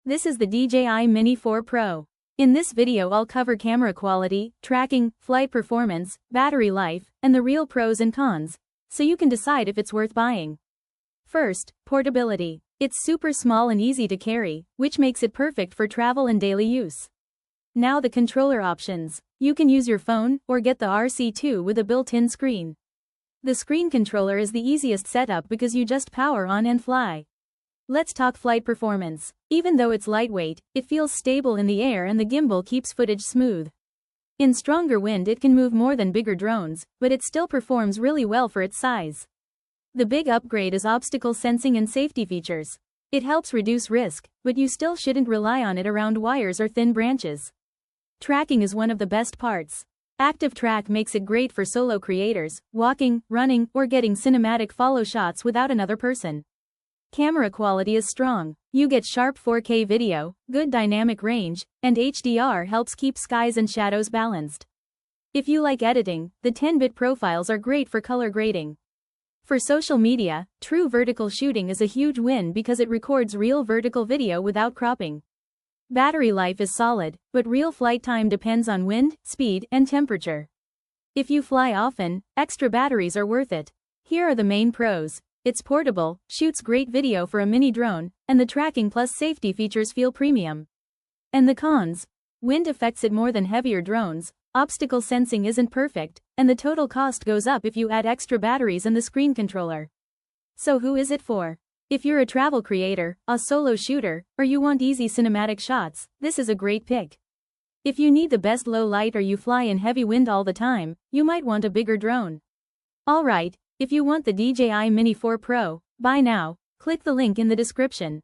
This is the DJI Mini 4 Pro. In this video I'll cover camera quality, tracking, flight performance, battery life, and the real pros and cons, so you can decide if it's worth buying. First, portability. It's super small and easy to carry, which makes it perfect for travel and daily use. Now the controller options. You can use your phone, or get the RC2 with a built-in screen. The screen controller is the easiest setup because you just power on and fly. Let's talk flight performance. Even though it's lightweight, it feels stable in the air and the gimbal keeps footage smooth. In stronger wind it can move more than bigger drones, but it still performs really well for its size. The big upgrade is obstacle sensing and safety features. It helps reduce risk, but you still shouldn't rely on it around wires or thin branches. Tracking is one of the best parts. ActiveTrack makes it great for solo creators, walking, running, or getting cinematic follow shots without another person. Camera quality is strong. You get sharp 4K video, good dynamic range, and HDR helps keep skies and shadows balanced. If you like editing, the 10-bit profiles are great for color grading. For social media, true vertical shooting is a huge win because it records real vertical video without cropping. Battery life is solid, but real flight time depends on wind, speed, and temperature. If you fly often, extra batteries are worth it. Here are the main pros. It's portable, shoots great video for a mini drone, and the tracking plus safety features feel premium. And the cons? Wind affects it more than heavier drones, obstacle sensing isn't perfect, and the total cost goes up if you add extra batteries and the screen controller. So who is it for? If you're a travel creator, a solo shooter, or you want easy cinematic shots, this is a great pick. If you need the best low light or you fly in heavy wind all the time, you might want a bigger drone. Alright, if you want the DJI Mini 4 Pro, buy now, click the link in the description.